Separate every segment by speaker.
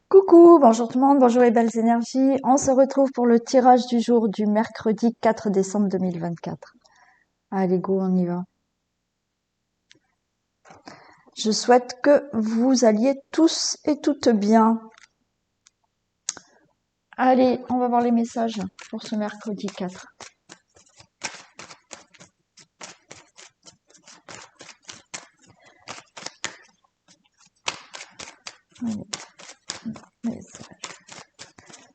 Speaker 1: Coucou, bonjour tout le monde, bonjour les belles énergies. On se retrouve pour le tirage du jour du mercredi 4 décembre 2024. Allez, go, on y va. Je souhaite que vous alliez tous et toutes bien. Allez, on va voir les messages pour ce mercredi 4. Allez, message.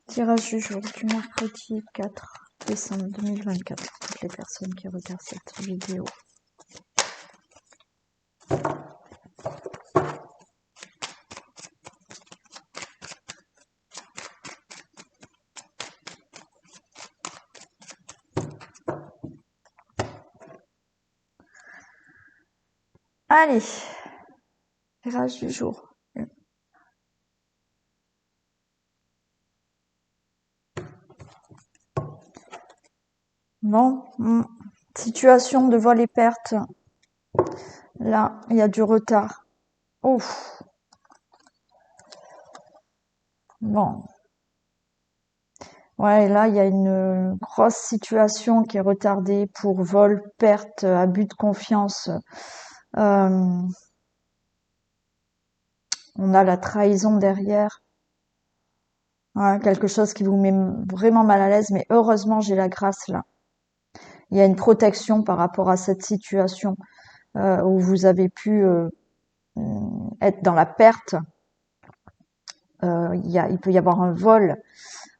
Speaker 1: Tirage du jour du mercredi 4 décembre 2024 pour toutes les personnes qui regardent cette vidéo. Allez, tirage du jour. Bon, situation de vol et perte. Là, il y a du retard. Ouf. Bon. Ouais, là, il y a une grosse situation qui est retardée pour vol, perte, abus de confiance. Euh, on a la trahison derrière. Ouais, quelque chose qui vous met vraiment mal à l'aise, mais heureusement, j'ai la grâce là. Il y a une protection par rapport à cette situation où vous avez pu être dans la perte. Il peut y avoir un vol.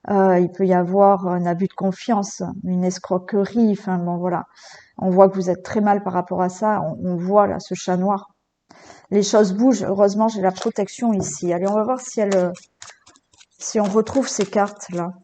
Speaker 1: Il peut y avoir un abus de confiance, une escroquerie, enfin bon voilà. On voit que vous êtes très mal par rapport à ça, on voit là ce chat noir. Les choses bougent, heureusement j'ai la protection ici. Allez, on va voir si on retrouve ces cartes là.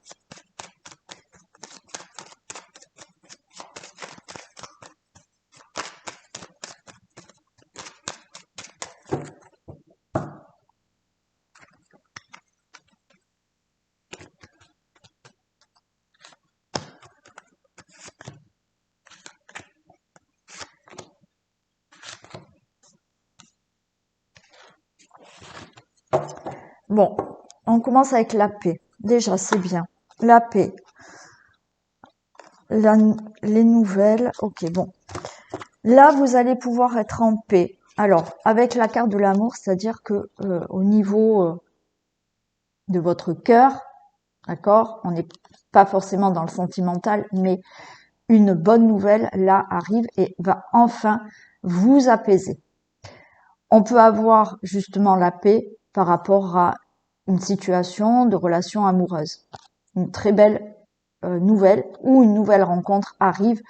Speaker 1: Bon, on commence avec la paix. Déjà, c'est bien. La paix. Les nouvelles. Ok, bon. Là, vous allez pouvoir être en paix. Alors, avec la carte de l'amour, c'est-à-dire que au niveau de votre cœur, d'accord, on n'est pas forcément dans le sentimental, mais une bonne nouvelle, là, arrive et va enfin vous apaiser. On peut avoir justement la paix par rapport à une situation de relation amoureuse. Une très belle nouvelle ou une nouvelle rencontre arrive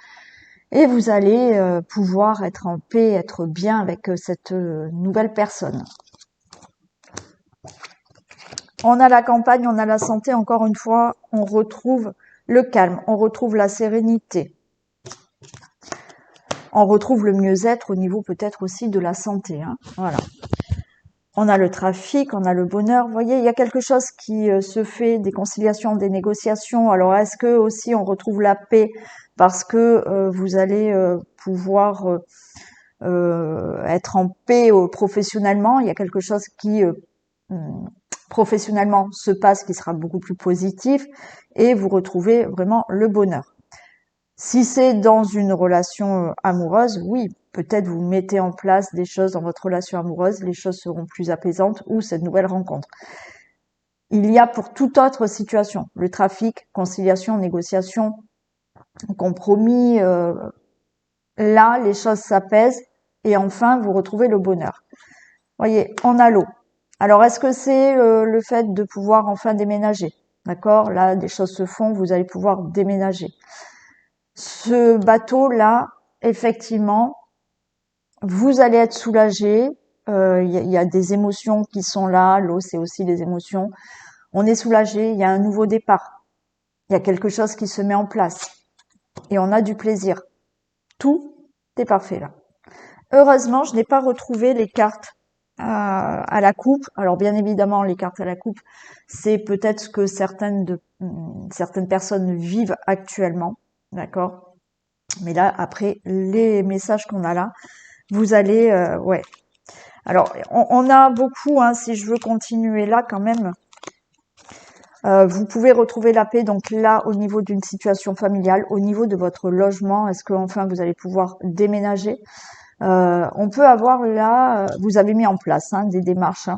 Speaker 1: et vous allez pouvoir être en paix, être bien avec cette nouvelle personne. On a la campagne, on a la santé, encore une fois, on retrouve le calme, on retrouve la sérénité. On retrouve le mieux-être au niveau peut-être aussi de la santé. Hein. Voilà. On a le trafic, on a le bonheur. Vous voyez, il y a quelque chose qui se fait, des conciliations, des négociations. Alors, est-ce que aussi on retrouve la paix parce que vous allez pouvoir être en paix professionnellement? Il y a quelque chose qui professionnellement se passe qui sera beaucoup plus positif et vous retrouvez vraiment le bonheur. Si c'est dans une relation amoureuse, oui, peut-être vous mettez en place des choses dans votre relation amoureuse, les choses seront plus apaisantes ou cette nouvelle rencontre. Il y a pour toute autre situation, le trafic, conciliation, négociation, compromis, là les choses s'apaisent et enfin vous retrouvez le bonheur. Voyez, on a l'eau. Alors est-ce que c'est le fait de pouvoir enfin déménager? D'accord? Là, des choses se font, vous allez pouvoir déménager. Ce bateau-là, effectivement, vous allez être soulagé. Y a des émotions qui sont là. L'eau, c'est aussi des émotions. On est soulagé. Il y a un nouveau départ. Il y a quelque chose qui se met en place. Et on a du plaisir. Tout est parfait là. Heureusement, je n'ai pas retrouvé les cartes à la coupe. Alors bien évidemment, les cartes à la coupe, c'est peut-être ce que certaines personnes vivent actuellement. D'accord? Mais là, après, les messages qu'on a là, vous allez, ouais. Alors, on a beaucoup, hein, si je veux continuer là quand même, Vous pouvez retrouver la paix donc là au niveau d'une situation familiale, au niveau de votre logement. Est-ce que enfin vous allez pouvoir déménager? On peut avoir là, vous avez mis en place des démarches,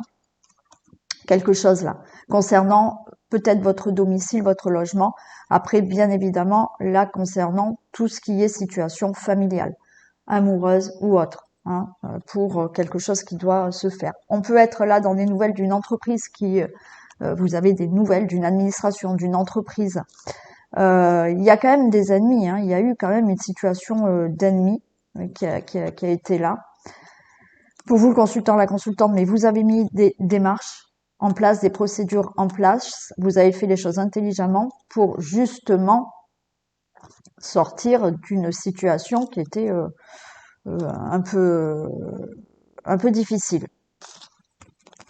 Speaker 1: quelque chose là, concernant peut-être votre domicile, votre logement. Après, bien évidemment, là, concernant tout ce qui est situation familiale, amoureuse ou autre, pour quelque chose qui doit se faire. On peut être là dans des nouvelles d'une entreprise qui, vous avez des nouvelles d'une administration, d'une entreprise. Il y a quand même des ennemis, il y a eu quand même une situation d'ennemis qui a été là. Pour vous, le consultant, la consultante, mais vous avez mis des démarches en place, des procédures en place, vous avez fait les choses intelligemment pour justement sortir d'une situation qui était un peu difficile.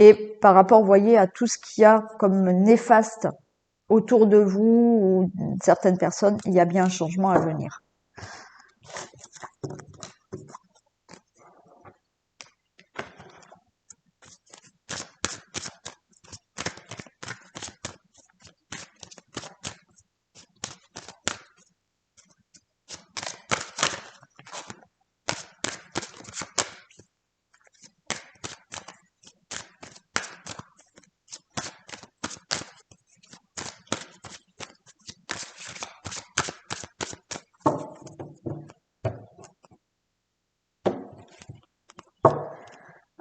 Speaker 1: Et par rapport, vous voyez, à tout ce qu'il y a comme néfaste autour de vous ou certaines personnes, il y a bien un changement à venir.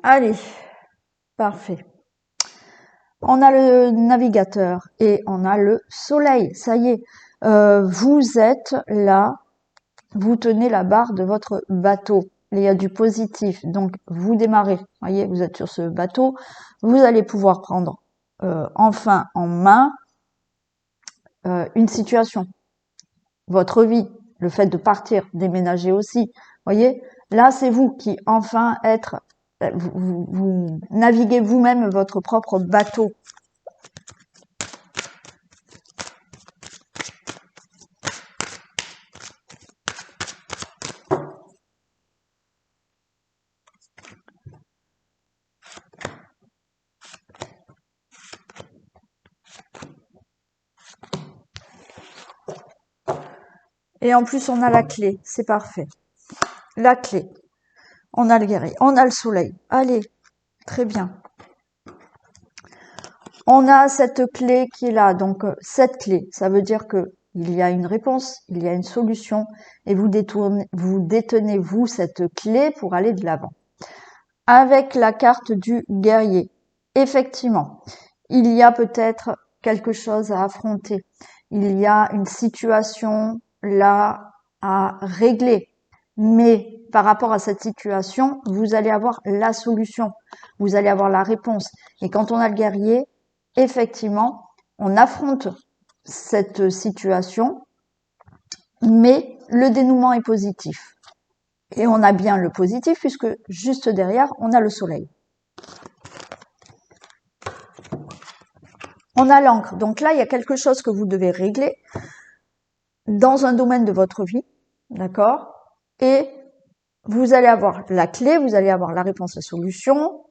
Speaker 1: Allez, parfait. On a le navigateur et on a le soleil. Ça y est, vous êtes là, vous tenez la barre de votre bateau. Il y a du positif, donc vous démarrez. Voyez, vous êtes sur ce bateau. Vous allez pouvoir prendre enfin en main une situation, votre vie, le fait de partir, déménager aussi. Voyez, là c'est vous qui enfin vous naviguez vous-même votre propre bateau. Et en plus, on a la clé. C'est parfait. La clé. On a le guerrier. On a le soleil. Allez. Très bien. On a cette clé qui est là. Donc, cette clé, ça veut dire que il y a une réponse, il y a une solution et vous détenez, vous, cette clé pour aller de l'avant. Avec la carte du guerrier. Effectivement, il y a peut-être quelque chose à affronter. Il y a une situation là à régler. Mais par rapport à cette situation, vous allez avoir la solution. Vous allez avoir la réponse. Et quand on a le guerrier, effectivement, on affronte cette situation, mais le dénouement est positif. Et on a bien le positif puisque juste derrière, on a le soleil. On a l'encre. Donc là, il y a quelque chose que vous devez régler dans un domaine de votre vie, d'accord? Et vous allez avoir la clé, vous allez avoir la réponse, la solution,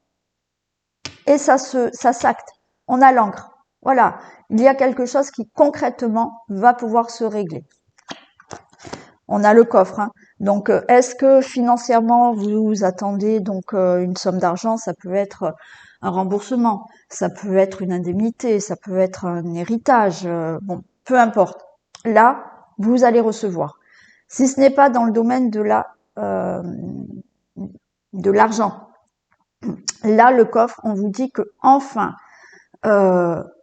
Speaker 1: et ça s'acte. On a l'encre. Voilà. Il y a quelque chose qui concrètement va pouvoir se régler. On a le coffre. Donc, est-ce que financièrement vous attendez donc une somme d'argent? Ça peut être un remboursement, ça peut être une indemnité, ça peut être un héritage. Bon, peu importe. Là, vous allez recevoir. Si ce n'est pas dans le domaine de l'argent, là le coffre, on vous dit que enfin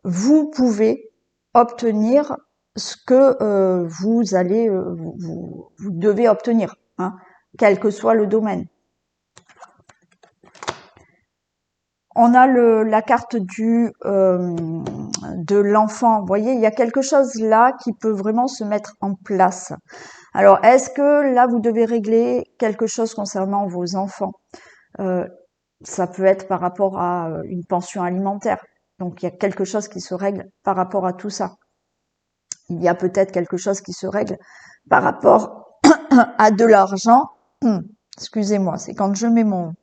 Speaker 1: vous pouvez obtenir ce que vous allez vous devez obtenir, quel que soit le domaine. On a la carte de l'enfant. Vous voyez, il y a quelque chose là qui peut vraiment se mettre en place. Alors, est-ce que là, vous devez régler quelque chose concernant vos enfants? Ça peut être par rapport à une pension alimentaire. Donc, il y a quelque chose qui se règle par rapport à tout ça. Il y a peut-être quelque chose qui se règle par rapport à de l'argent. Excusez-moi, c'est quand je mets mon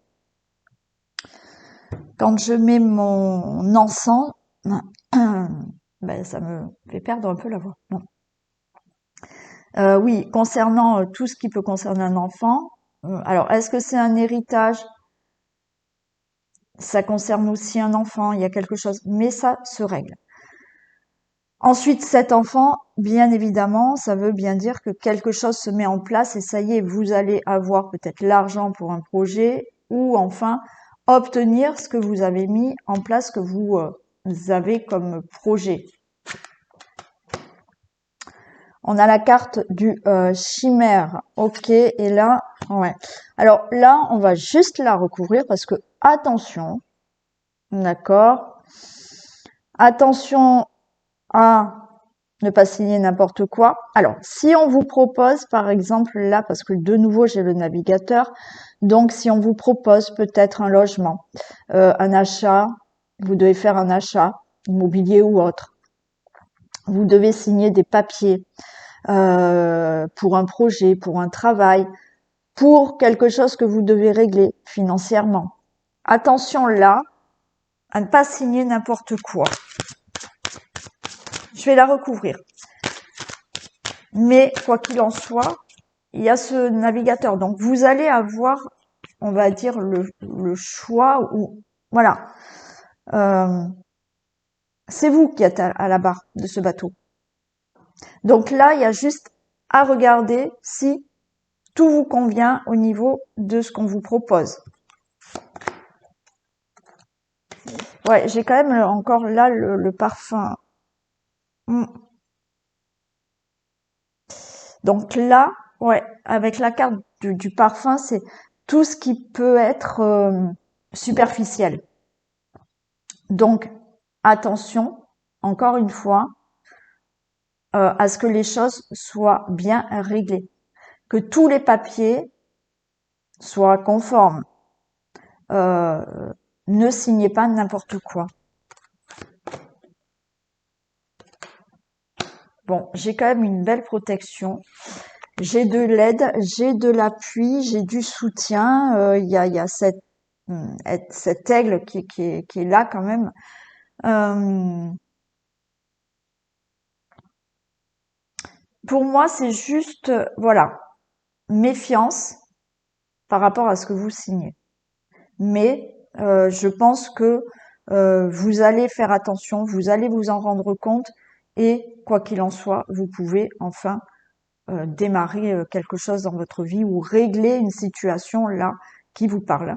Speaker 1: encens, Ben, ça me fait perdre un peu la voix. Bon. Oui, concernant tout ce qui peut concerner un enfant, alors est-ce que c'est un héritage? Ça concerne aussi un enfant, il y a quelque chose, mais ça se règle. Ensuite, cet enfant, bien évidemment, ça veut bien dire que quelque chose se met en place et ça y est, vous allez avoir peut-être l'argent pour un projet ou enfin obtenir ce que vous avez mis en place, que vous avez comme projet. On a la carte du chimère. Ok, et là, ouais. Alors là, on va juste la recouvrir parce que, attention, d'accord, attention à ne pas signer n'importe quoi. Alors, si on vous propose, par exemple, là, parce que de nouveau, j'ai le navigateur, donc si on vous propose peut-être un logement, un achat, vous devez faire un achat immobilier ou autre, vous devez signer des papiers pour un projet, pour un travail, pour quelque chose que vous devez régler financièrement. Attention là, à ne pas signer n'importe quoi. Je vais la recouvrir. Mais quoi qu'il en soit, il y a ce navigateur. Donc vous allez avoir, on va dire, le choix ou voilà. C'est vous qui êtes à la barre de ce bateau. Donc là, il y a juste à regarder si tout vous convient au niveau de ce qu'on vous propose. Ouais, j'ai quand même encore là le parfum. Donc là, ouais, avec la carte du parfum, c'est tout ce qui peut être superficiel. Donc, attention, encore une fois, à ce que les choses soient bien réglées, que tous les papiers soient conformes. Ne signez pas n'importe quoi. Bon, j'ai quand même une belle protection. J'ai de l'aide, j'ai de l'appui, j'ai du soutien. Il y a cet aigle qui est là quand même. Pour moi, c'est juste, voilà, méfiance par rapport à ce que vous signez. Mais je pense que vous allez faire attention, vous allez vous en rendre compte et quoi qu'il en soit, vous pouvez enfin démarrer quelque chose dans votre vie ou régler une situation là qui vous parle.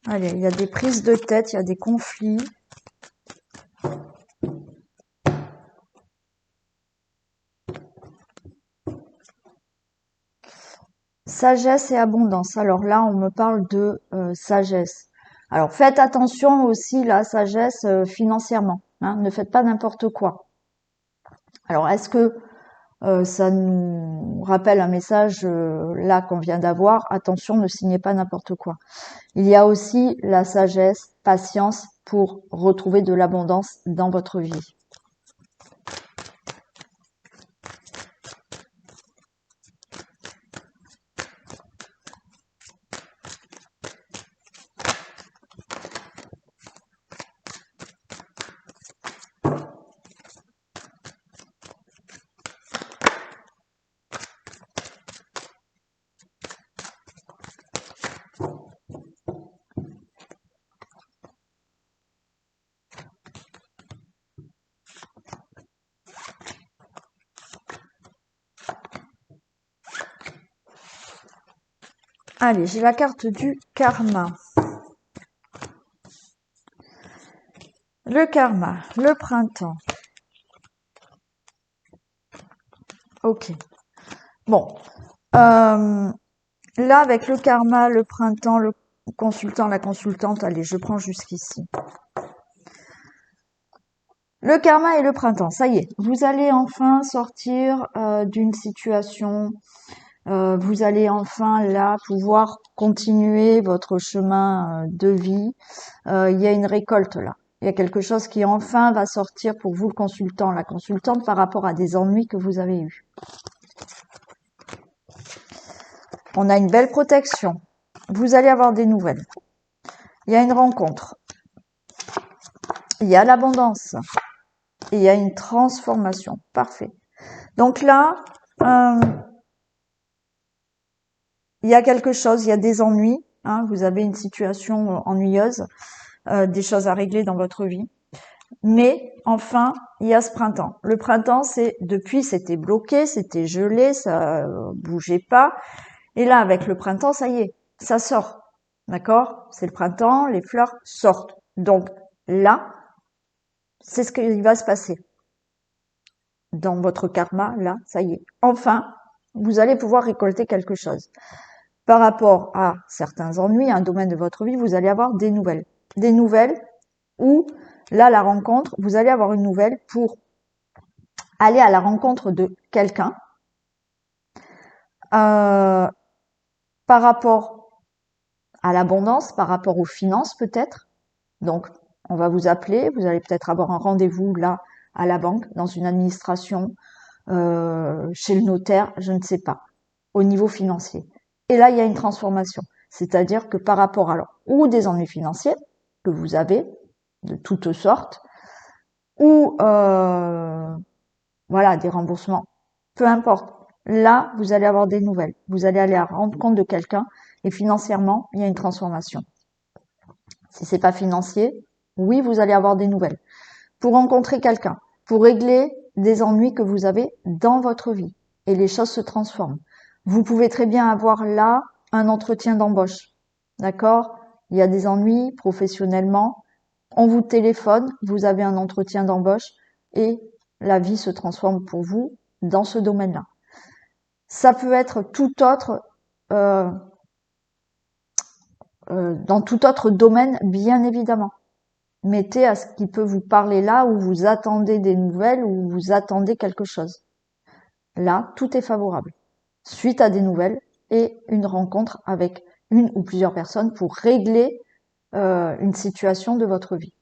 Speaker 1: Allez, il y a des prises de tête, il y a des conflits. Sagesse et abondance. Alors là, on me parle de sagesse. Alors faites attention aussi la sagesse financièrement. Hein, ne faites pas n'importe quoi. Alors est-ce que ça nous rappelle un message là qu'on vient d'avoir? Attention, ne signez pas n'importe quoi. Il y a aussi la sagesse, patience pour retrouver de l'abondance dans votre vie. Allez, j'ai la carte du karma. Le karma, le printemps. Ok. Bon. Là, avec le karma, le printemps, le consultant, la consultante, allez, je prends jusqu'ici. Le karma et le printemps, ça y est, vous allez enfin sortir d'une situation, vous allez enfin là pouvoir continuer votre chemin de vie. Il y a une récolte là. Il y a quelque chose qui enfin va sortir pour vous, le consultant, la consultante, par rapport à des ennuis que vous avez eus. On a une belle protection. Vous allez avoir des nouvelles. Il y a une rencontre. Il y a l'abondance. Et il y a une transformation. Parfait. Donc là, il y a quelque chose, il y a des ennuis. Hein, vous avez une situation ennuyeuse, des choses à régler dans votre vie. Mais enfin, il y a ce printemps. Le printemps, c'est depuis, c'était bloqué, c'était gelé, ça bougeait pas. Et là, avec le printemps, ça y est, ça sort. D'accord? C'est le printemps, les fleurs sortent. Donc là, c'est ce qui va se passer. Dans votre karma, là, ça y est. Enfin, vous allez pouvoir récolter quelque chose. Par rapport à certains ennuis, un domaine de votre vie, vous allez avoir des nouvelles. Des nouvelles où, là, la rencontre, vous allez avoir une nouvelle pour aller à la rencontre de quelqu'un par rapport à l'abondance, par rapport aux finances peut-être. Donc, on va vous appeler, vous allez peut-être avoir un rendez-vous là à la banque, dans une administration, chez le notaire, je ne sais pas, au niveau financier. Et là, il y a une transformation. C'est-à-dire que par rapport alors, ou des ennuis financiers que vous avez, de toutes sortes, ou voilà, des remboursements, peu importe. Là, vous allez avoir des nouvelles. Vous allez aller à la rencontre de quelqu'un et financièrement, il y a une transformation. Si c'est pas financier, oui, vous allez avoir des nouvelles. Pour rencontrer quelqu'un, pour régler des ennuis que vous avez dans votre vie. Et les choses se transforment. Vous pouvez très bien avoir là un entretien d'embauche. D'accord? Il y a des ennuis professionnellement. On vous téléphone, vous avez un entretien d'embauche et la vie se transforme pour vous dans ce domaine-là. Ça peut être tout autre, dans tout autre domaine, bien évidemment. Mettez à ce qui peut vous parler là, où vous attendez des nouvelles, où vous attendez quelque chose. Là, tout est favorable. Suite à des nouvelles et une rencontre avec une ou plusieurs personnes pour régler une situation de votre vie.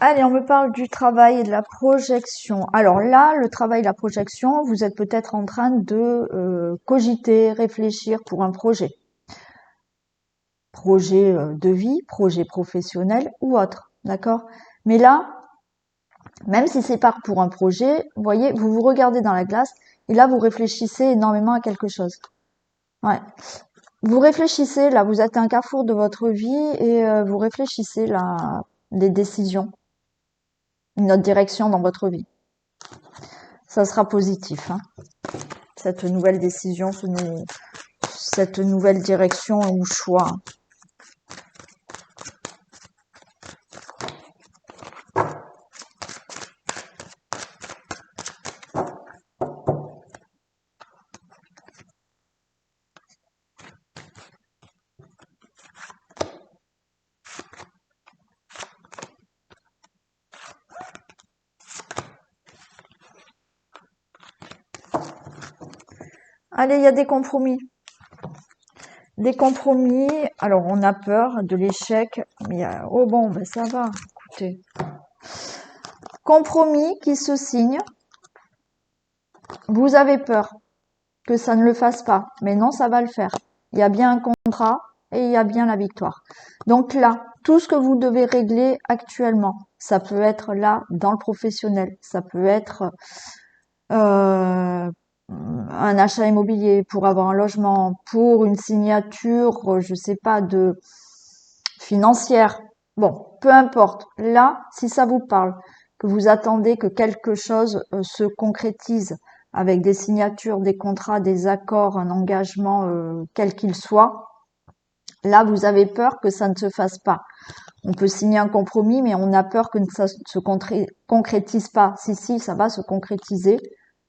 Speaker 1: Allez, on me parle du travail et de la projection. Alors là, le travail et la projection, vous êtes peut-être en train de cogiter, réfléchir pour un projet. Projet de vie, projet professionnel ou autre, d'accord? Mais là, même si c'est pas pour un projet, vous voyez, vous vous regardez dans la glace et là, vous réfléchissez énormément à quelque chose. Ouais. Vous réfléchissez, là, vous êtes à un carrefour de votre vie et vous réfléchissez là, des décisions, une autre direction dans votre vie. Ça sera positif, hein, cette nouvelle décision, cette nouvelle direction ou choix. Allez, il y a des compromis. Des compromis, alors on a peur de l'échec, mais oh bon, ben ça va, écoutez. Compromis qui se signe, vous avez peur que ça ne le fasse pas, mais non, ça va le faire. Il y a bien un contrat, et il y a bien la victoire. Donc là, tout ce que vous devez régler actuellement, ça peut être là dans le professionnel, ça peut être un achat immobilier pour avoir un logement, pour une signature, je sais pas, de financière. Bon, peu importe. Là, si ça vous parle, que vous attendez que quelque chose se concrétise avec des signatures, des contrats, des accords, un engagement, quel qu'il soit, là, vous avez peur que ça ne se fasse pas. On peut signer un compromis, mais on a peur que ça se concrétise pas. Si, ça va se concrétiser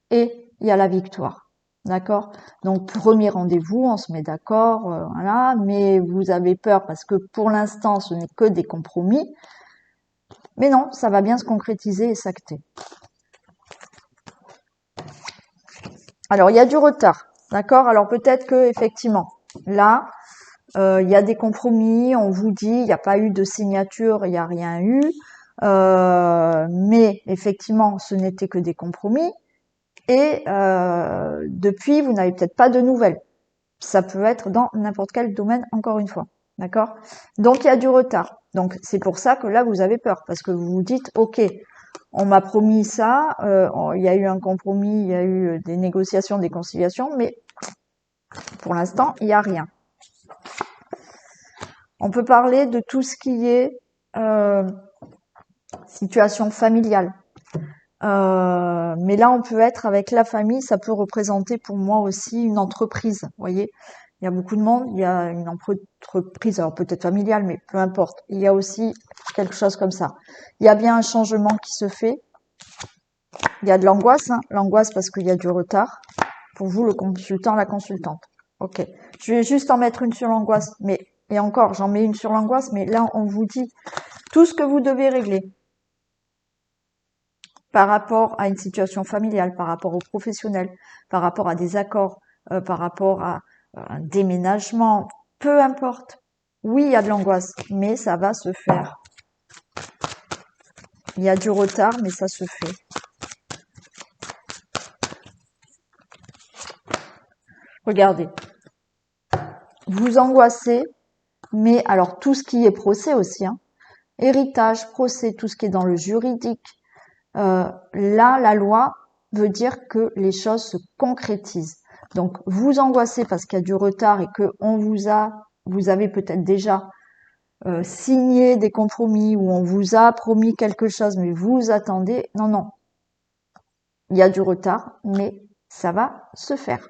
Speaker 1: et il y a la victoire. D'accord? Donc, premier rendez-vous, on se met d'accord, voilà, mais vous avez peur parce que pour l'instant, ce n'est que des compromis. Mais non, ça va bien se concrétiser et s'acter. Alors, il y a du retard. D'accord? Alors, peut-être que, effectivement, là, il y a des compromis, on vous dit, il n'y a pas eu de signature, il n'y a rien eu. Mais effectivement, ce n'était que des compromis. Et depuis, vous n'avez peut-être pas de nouvelles. Ça peut être dans n'importe quel domaine, encore une fois. D'accord? Donc, il y a du retard. Donc, c'est pour ça que là, vous avez peur. Parce que vous vous dites, OK, on m'a promis ça, il y a eu un compromis, il y a eu des négociations, des conciliations, mais pour l'instant, il n'y a rien. On peut parler de tout ce qui est situation familiale. Mais là, on peut être avec la famille, ça peut représenter pour moi aussi une entreprise. Vous voyez, il y a beaucoup de monde, il y a une entreprise, alors peut-être familiale, mais peu importe. Il y a aussi quelque chose comme ça. Il y a bien un changement qui se fait. Il y a de l'angoisse, hein. L'angoisse parce qu'il y a du retard. Pour vous, le consultant, la consultante. Ok. Je vais juste en mettre une sur l'angoisse, mais et encore, j'en mets une sur l'angoisse, mais là, on vous dit tout ce que vous devez régler par rapport à une situation familiale, par rapport au professionnel, par rapport à des accords, par rapport à un déménagement, peu importe. Oui, il y a de l'angoisse, mais ça va se faire. Il y a du retard, mais ça se fait. Regardez. Vous angoissez, mais alors tout ce qui est procès aussi, hein, héritage, procès, tout ce qui est dans le juridique, là, la loi veut dire que les choses se concrétisent. Donc, vous angoissez parce qu'il y a du retard et que vous avez peut-être déjà signé des compromis ou on vous a promis quelque chose, mais vous attendez. Non, non. Il y a du retard, mais ça va se faire.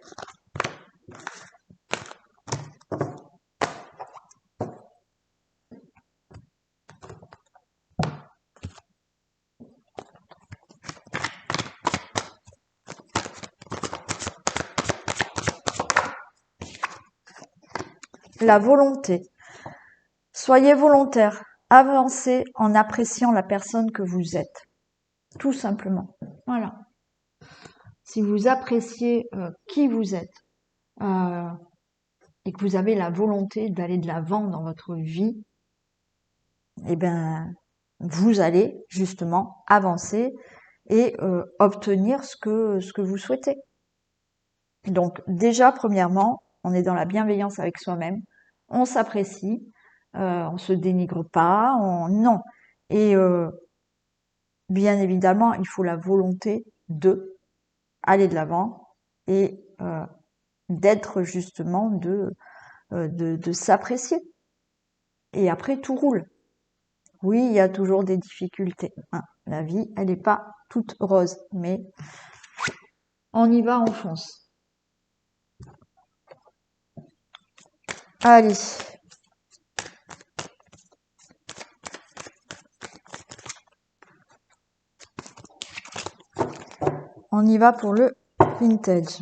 Speaker 1: La volonté. Soyez volontaire. Avancez en appréciant la personne que vous êtes. Tout simplement. Voilà. Si vous appréciez qui vous êtes et que vous avez la volonté d'aller de l'avant dans votre vie, eh ben, vous allez justement avancer et obtenir ce que vous souhaitez. Donc déjà, premièrement, on est dans la bienveillance avec soi-même, on s'apprécie, on se dénigre pas, non. Et bien évidemment, il faut la volonté de aller de l'avant et d'être justement de s'apprécier. Et après, tout roule. Oui, il y a toujours des difficultés, hein. La vie, elle n'est pas toute rose, mais on y va, on fonce. Allez. On y va pour le vintage.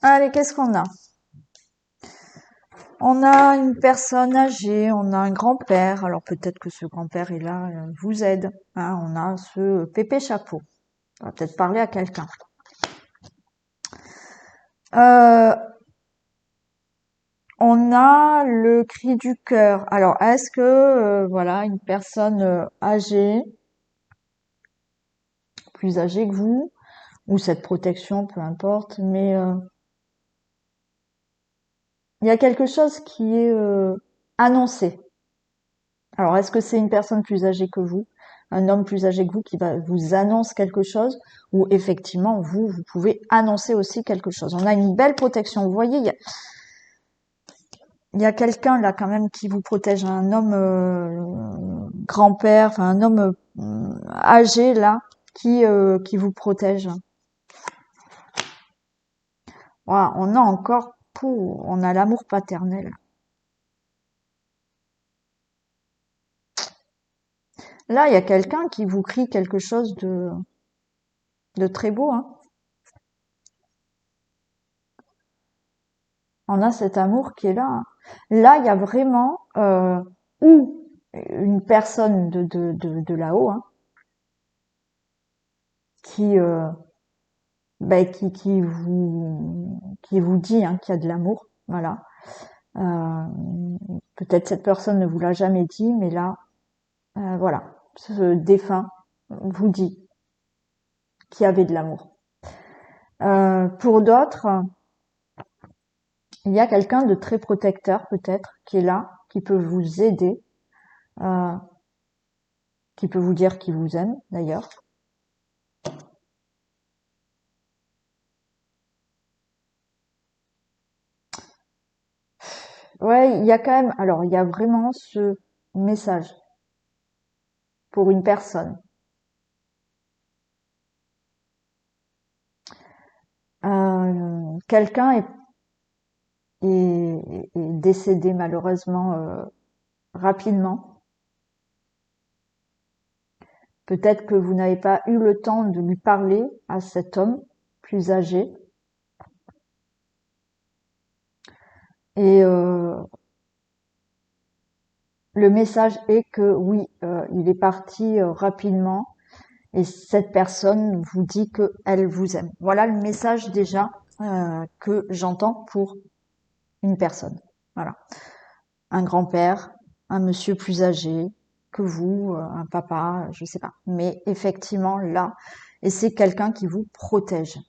Speaker 1: Allez, qu'est-ce qu'on a? On a une personne âgée, on a un grand-père. Alors peut-être que ce grand-père est là, vous aide. Hein, on a ce pépé chapeau. On va peut-être parler à quelqu'un. Euh, on a le cri du cœur. Alors est-ce que voilà une personne âgée, plus âgée que vous, ou cette protection, peu importe, mais il y a quelque chose qui est annoncé. Alors, est-ce que c'est une personne plus âgée que vous, un homme plus âgé que vous qui va vous annonce quelque chose, ou effectivement, vous pouvez annoncer aussi quelque chose. On a une belle protection. Vous voyez, il y a quelqu'un là quand même qui vous protège, un homme grand-père, enfin un homme âgé là qui vous protège. Voilà, on a encore on a l'amour paternel. Là, il y a quelqu'un qui vous crie quelque chose de très beau, hein. On a cet amour qui est là, hein. Là, il y a vraiment ou une personne de là-haut, hein, qui, qui vous dit hein, qu'il y a de l'amour, voilà. Euh, peut-être cette personne ne vous l'a jamais dit, mais là, voilà, ce défunt vous dit qu'il y avait de l'amour. Pour d'autres, il y a quelqu'un de très protecteur peut-être qui est là, qui peut vous aider, euh, qui peut vous dire qu'il vous aime d'ailleurs. Ouais, il y a quand même, alors il y a vraiment ce message pour une personne. Quelqu'un est décédé malheureusement rapidement. Peut-être que vous n'avez pas eu le temps de lui parler à cet homme plus âgé. Et le message est que oui, il est parti rapidement et cette personne vous dit qu'elle vous aime. Voilà le message déjà que j'entends pour une personne. Voilà. Un grand-père, un monsieur plus âgé que vous, un papa, je sais pas. Mais effectivement, là, et c'est quelqu'un qui vous protège.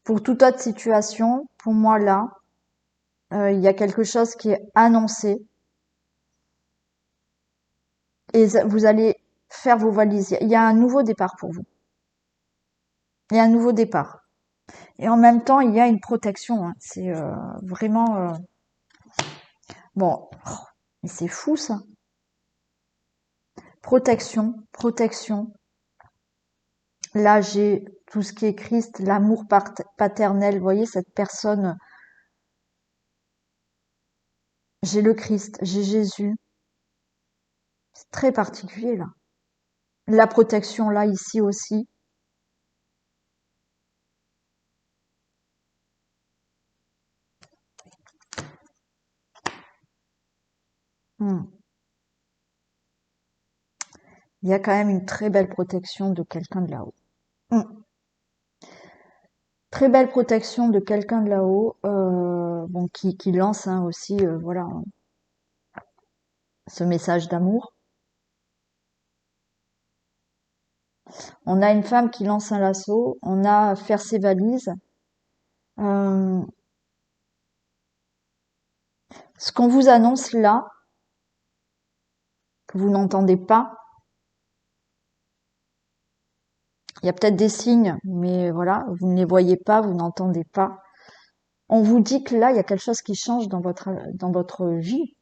Speaker 1: Pour toute autre situation, pour moi là, il y a quelque chose qui est annoncé et vous allez faire vos valises. Il y a un nouveau départ pour vous. Il y a un nouveau départ. Et en même temps, il y a une protection, hein. C'est vraiment bon. Mais c'est fou ça. Protection, protection. Là, j'ai tout ce qui est Christ, l'amour paternel. Vous voyez, cette personne, j'ai le Christ, j'ai Jésus. C'est très particulier, là. La protection, là, ici aussi. Hmm. Il y a quand même une très belle protection de quelqu'un de là-haut. Hmm. Très belle protection de quelqu'un de là-haut, bon, qui lance hein, aussi, voilà, ce message d'amour. On a une femme qui lance un lasso, on a faire ses valises. Euh, ce qu'on vous annonce là, que vous n'entendez pas, il y a peut-être des signes, mais voilà, vous ne les voyez pas, vous n'entendez pas. On vous dit que là, il y a quelque chose qui change dans votre vie,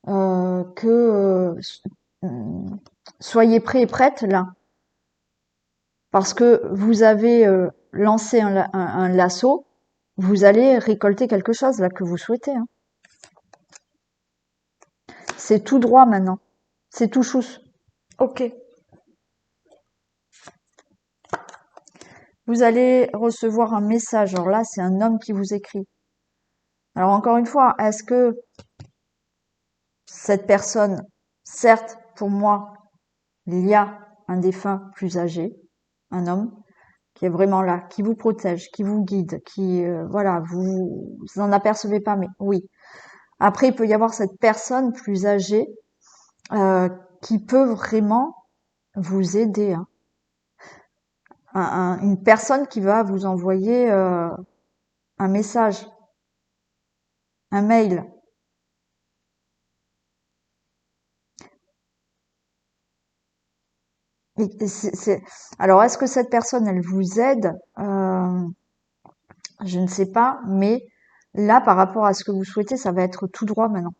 Speaker 1: que soyez prêts et prêtes là, parce que vous avez lancé un lasso, vous allez récolter quelque chose là que vous souhaitez, hein. C'est tout droit maintenant, c'est tout chousse. Ok. vous allez recevoir un message. Alors là, c'est un homme qui vous écrit. Alors encore une fois, est-ce que cette personne, certes, pour moi, il y a un défunt plus âgé, un homme, qui est vraiment là, qui vous protège, qui vous guide, qui, voilà, vous en apercevez pas, mais oui. Après, il peut y avoir cette personne plus âgée euh, qui peut vraiment vous aider, hein. Une personne qui va vous envoyer un message, un mail. Alors, est-ce que cette personne, elle vous aide? Je ne sais pas, mais là, par rapport à ce que vous souhaitez, ça va être tout droit maintenant.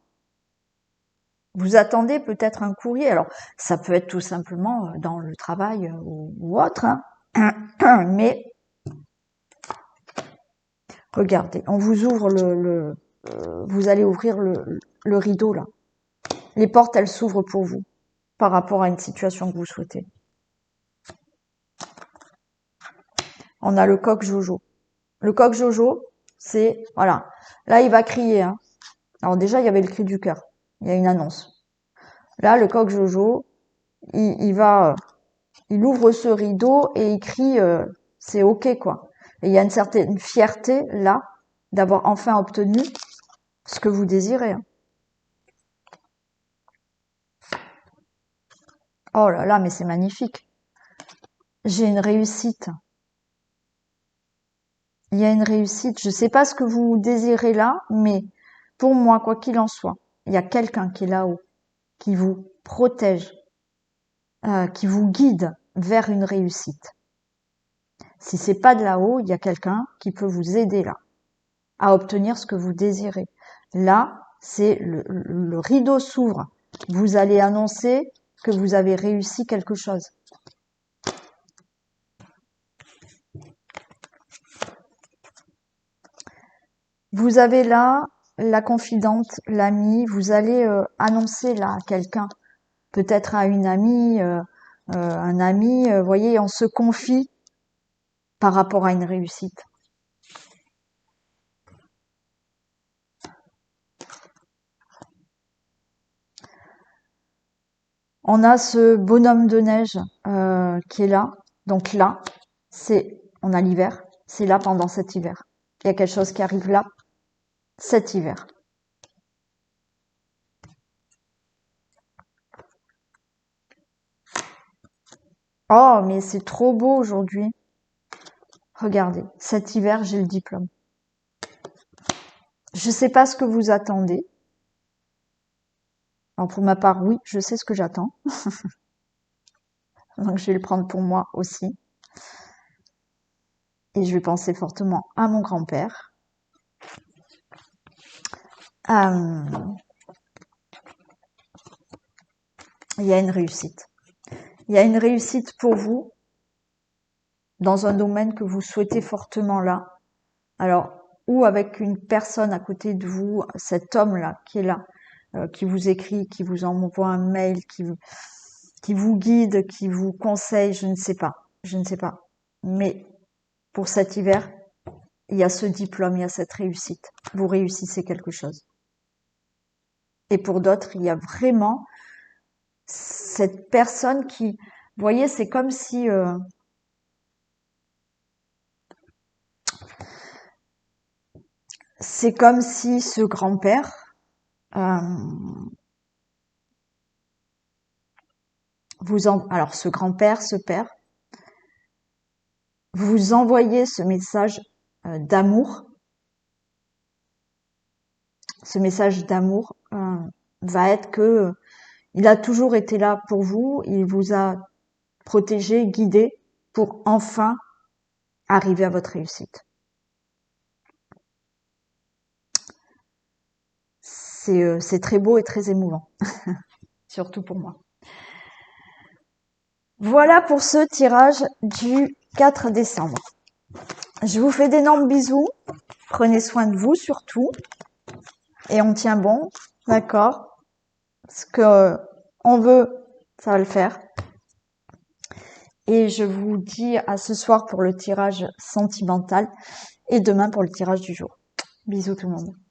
Speaker 1: Vous attendez peut-être un courrier. Alors, ça peut être tout simplement dans le travail ou autre, hein. Mais regardez, on vous ouvre vous allez ouvrir le rideau là. Les portes, elles s'ouvrent pour vous par rapport à une situation que vous souhaitez. On a le coq Jojo. Le coq Jojo, c'est, voilà. Là, il va crier, hein. Alors déjà, il y avait le cri du cœur. Il y a une annonce. Là, le coq Jojo, il ouvre ce rideau et il crie, c'est ok, quoi. Et il y a une certaine fierté, là, d'avoir enfin obtenu ce que vous désirez, hein. Oh là là, mais c'est magnifique. J'ai une réussite. Il y a une réussite. Je sais pas ce que vous désirez là, mais pour moi, quoi qu'il en soit, il y a quelqu'un qui est là-haut, qui vous protège, qui vous guide vers une réussite. Si c'est pas de là-haut, il y a quelqu'un qui peut vous aider là, à obtenir ce que vous désirez. Là, c'est le rideau s'ouvre. Vous allez annoncer que vous avez réussi quelque chose. Vous avez là la confidente, l'amie, vous allez annoncer là à quelqu'un, peut-être à une amie, un ami, voyez, on se confie par rapport à une réussite. On a ce bonhomme de neige qui est là. Donc là, on a l'hiver, c'est là pendant cet hiver. Il y a quelque chose qui arrive là, cet hiver. Oh, mais c'est trop beau aujourd'hui. Regardez, cet hiver, j'ai le diplôme. Je sais pas ce que vous attendez. Alors pour ma part, oui, je sais ce que j'attends. Donc je vais le prendre pour moi aussi. Et je vais penser fortement à mon grand-père. Il y a une réussite. Il y a une réussite pour vous dans un domaine que vous souhaitez fortement là. Alors, ou avec une personne à côté de vous, cet homme-là qui est là, qui vous écrit, qui vous envoie un mail, qui vous guide, qui vous conseille, je ne sais pas. Je ne sais pas. Mais pour cet hiver, il y a ce diplôme, il y a cette réussite. Vous réussissez quelque chose. Et pour d'autres, il y a vraiment cette personne qui, vous voyez, c'est comme si ce grand-père euh, alors ce grand-père, ce père, vous envoyez ce message d'amour. Ce message d'amour va être que il a toujours été là pour vous, il vous a protégé, guidé pour enfin arriver à votre réussite. C'est très beau et très émouvant, surtout pour moi. Voilà pour ce tirage du 4 décembre. Je vous fais d'énormes bisous. Prenez soin de vous surtout. Et on tient bon, d'accord? Ce que on veut, ça va le faire. Et je vous dis à ce soir pour le tirage sentimental et demain pour le tirage du jour. Bisous tout le monde.